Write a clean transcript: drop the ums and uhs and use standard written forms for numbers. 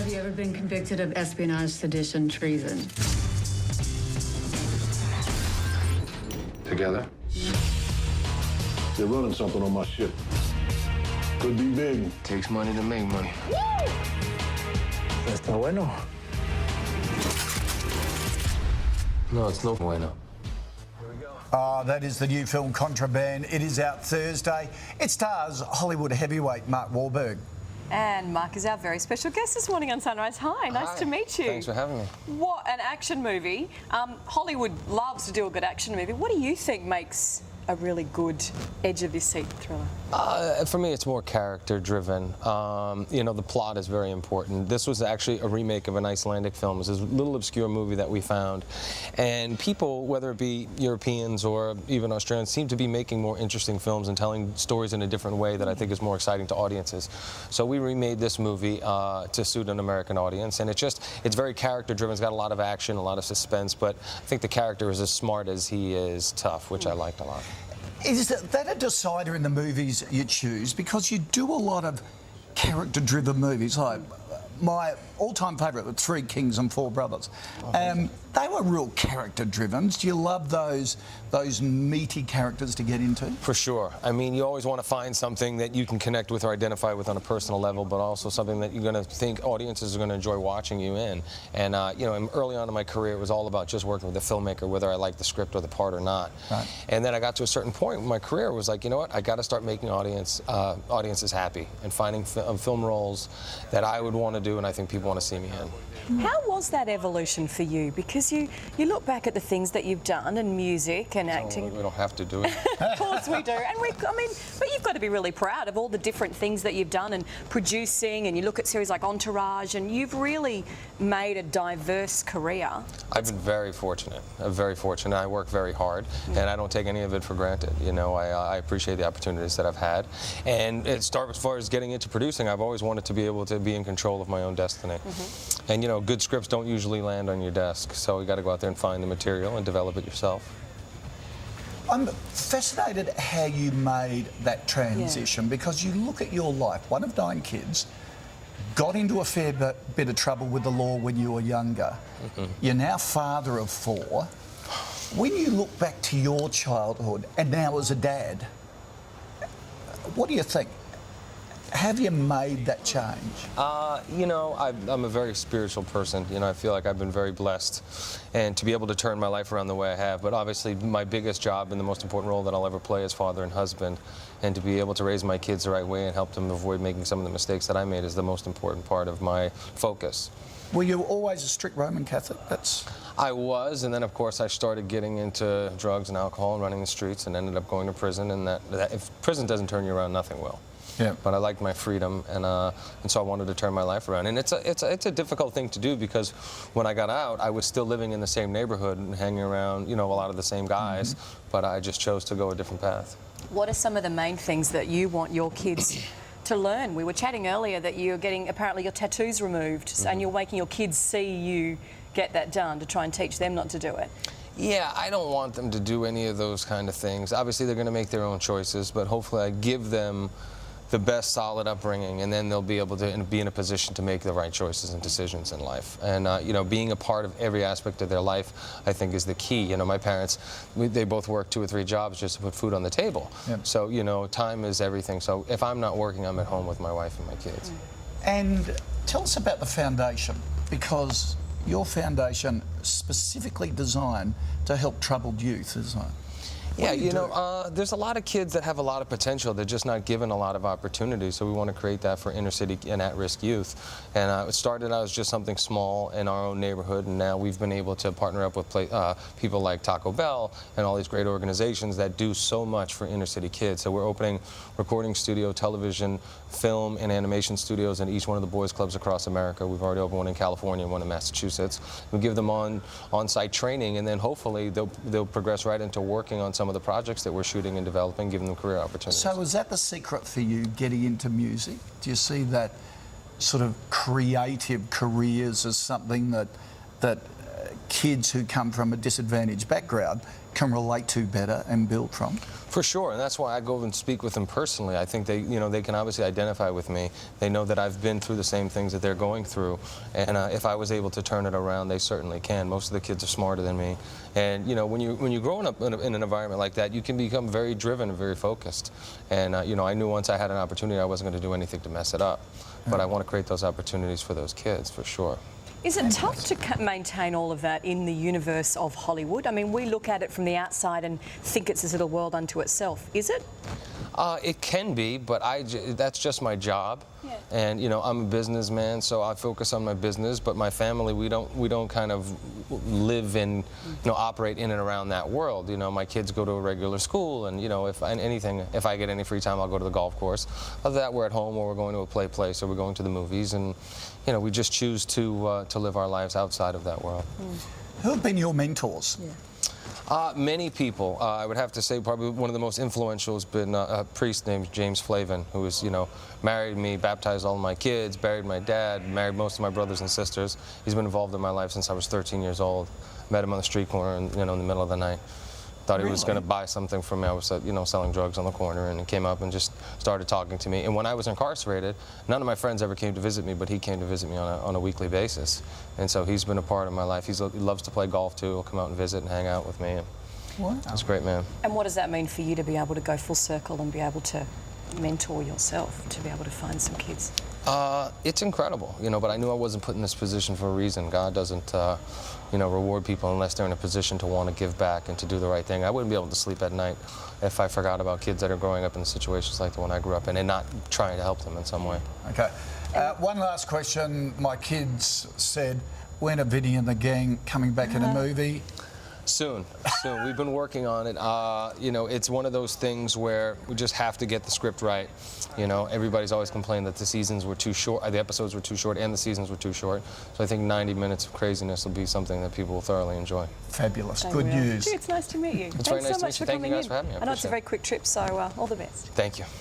Have you ever been convicted of espionage, sedition, treason? Together? They're running something on my ship. Could be big. Takes money to make money. Está bueno. No, it's no bueno. That is the new film Contraband. It is out Thursday. It stars Hollywood heavyweight Mark Wahlberg. And Mark is our very special guest this morning on Sunrise. Hi, nice to meet you. Thanks for having me. What an action movie. Hollywood loves to do a good action movie. What do you think makes a really good edge-of-your-seat thriller? For me, it's more character-driven. You know, the plot is very important. This was actually a remake of an Icelandic film. It was this little obscure movie that we found. And people, whether it be Europeans or even Australians, seem to be making more interesting films and telling stories in a different way that I think is more exciting to audiences. So we remade this movie to suit an American audience. And it's very character-driven. It's got a lot of action, a lot of suspense, but I think the character is as smart as he is tough, which I liked a lot. Is that a decider in the movies you choose? Because you do a lot of character-driven movies. Like my all-time favourite, The Three Kings and Four Brothers. They were real character-driven. Do you love those meaty characters to get into? For sure. I mean, you always want to find something that you can connect with or identify with on a personal level, but also something that you're going to think audiences are going to enjoy watching you in. And, you know, early on in my career, it was all about just working with a filmmaker, whether I liked the script or the part or not. Right. And then I got to a certain point in my career, was like, you know what, I got to start making audiences happy and finding film roles that I would want to do and I think people want to see me in. How was that evolution for you? Because you look back at the things that you've done in music and acting. We don't have to do it. Of course we do. And but you've got to be really proud of all the different things that you've done and producing, and you look at series like Entourage, and you've really made a diverse career. I've been very fortunate. Very fortunate. I work very hard, and I don't take any of it for granted. You know, I appreciate the opportunities that I've had. And as far as getting into producing, I've always wanted to be able to be in control of my own destiny. And you know, good scripts don't usually land on your desk, so you got to go out there and find the material and develop it yourself. I'm fascinated how you made that transition, because you look at your life, one of 9 kids, got into a fair bit of trouble with the law when you were younger. You're now father of 4. When you look back to your childhood and now as a dad, what do you think? Have you made that change? You know, I'm a very spiritual person. You know, I feel like I've been very blessed, and to be able to turn my life around the way I have. But obviously, my biggest job and the most important role that I'll ever play is father and husband, and to be able to raise my kids the right way and help them avoid making some of the mistakes that I made is the most important part of my focus. Were you always a strict Roman Catholic? I was, and then of course I started getting into drugs and alcohol and running the streets, and ended up going to prison. And that if prison doesn't turn you around, nothing will. Yeah. But I liked my freedom, and so I wanted to turn my life around. And it's a difficult thing to do, because when I got out, I was still living in the same neighborhood and hanging around, you know, a lot of the same guys. But I just chose to go a different path. What are some of the main things that you want your kids to learn? We were chatting earlier that you're getting apparently your tattoos removed, and you're making your kids see you get that done to try and teach them not to do it. Yeah, I don't want them to do any of those kind of things. Obviously, they're going to make their own choices, but hopefully I give them the best solid upbringing, and then they'll be able to be in a position to make the right choices and decisions in life. And you know, being a part of every aspect of their life, I think, is the key. You know, my parents, they both work 2 or 3 jobs just to put food on the table. Yep. So, you know, time is everything. So if I'm not working, I'm at home with my wife and my kids. And tell us about the foundation, because your foundation specifically designed to help troubled youth, isn't it? Yeah, you know, there's a lot of kids that have a lot of potential. They're just not given a lot of opportunities, so we want to create that for inner city and at-risk youth. And it started out as just something small in our own neighborhood, and now we've been able to partner up with people like Taco Bell and all these great organizations that do so much for inner city kids. So we're opening recording studio, television, film, and animation studios in each one of the boys' clubs across America. We've already opened one in California and one in Massachusetts. We give them on-site training, and then hopefully they'll progress right into working on some of the projects that we're shooting and developing, giving them career opportunities. So is that the secret for you getting into music? Do you see that sort of creative careers as something that kids who come from a disadvantaged background can relate to better and build from? For sure, and that's why I go and speak with them personally. I think they can obviously identify with me. They know that I've been through the same things that they're going through, and if I was able to turn it around, they certainly can. Most of the kids are smarter than me, and when you're growing up in an environment like that, you can become very driven and very focused. And I knew once I had an opportunity, I wasn't going to do anything to mess it up. But I want to create those opportunities for those kids, for sure. Is it tough to maintain all of that in the universe of Hollywood? I mean, we look at it from the outside and think it's this little world unto itself. Is it? It can be, but that's just my job. Yeah. And I'm a businessman, so I focus on my business. But my family, we don't kind of live in, operate in and around that world. My kids go to a regular school, and if I get any free time, I'll go to the golf course. Other than that, we're at home, or we're going to a place, or we're going to the movies, and we just choose to live our lives outside of that world. Who have been your mentors? Yeah. Many people. I would have to say probably one of the most influential has been a priest named James Flavin, who was, married me, baptized all of my kids, buried my dad, married most of my brothers and sisters. He's been involved in my life since I was 13 years old. Met him on the street corner, in the middle of the night. Thought he was going to buy something from me. I was, selling drugs on the corner, and he came up and just started talking to me. And when I was incarcerated, none of my friends ever came to visit me, but he came to visit me on a weekly basis. And so he's been a part of my life. He loves to play golf too. He'll come out and visit and hang out with me. And wow. He's a great man. And what does that mean for you to be able to go full circle and be able to mentor yourself, to be able to find some kids? It's incredible, but I knew I wasn't put in this position for a reason. God doesn't, reward people unless they're in a position to want to give back and to do the right thing. I wouldn't be able to sleep at night if I forgot about kids that are growing up in situations like the one I grew up in and not trying to help them in some way. Okay. One last question. My kids said, when are Vinny and the gang coming back in a movie? Soon. We've been working on it. It's one of those things where we just have to get the script right. Everybody's always complained that the seasons were too short, the episodes were too short, and the seasons were too short. So I think 90 minutes of craziness will be something that people will thoroughly enjoy. Fabulous. Good news. It's nice to meet you. It's very nice so to much meet you. for Thank you coming guys in. for having me. I know it's a very quick trip, so all the best. Thank you.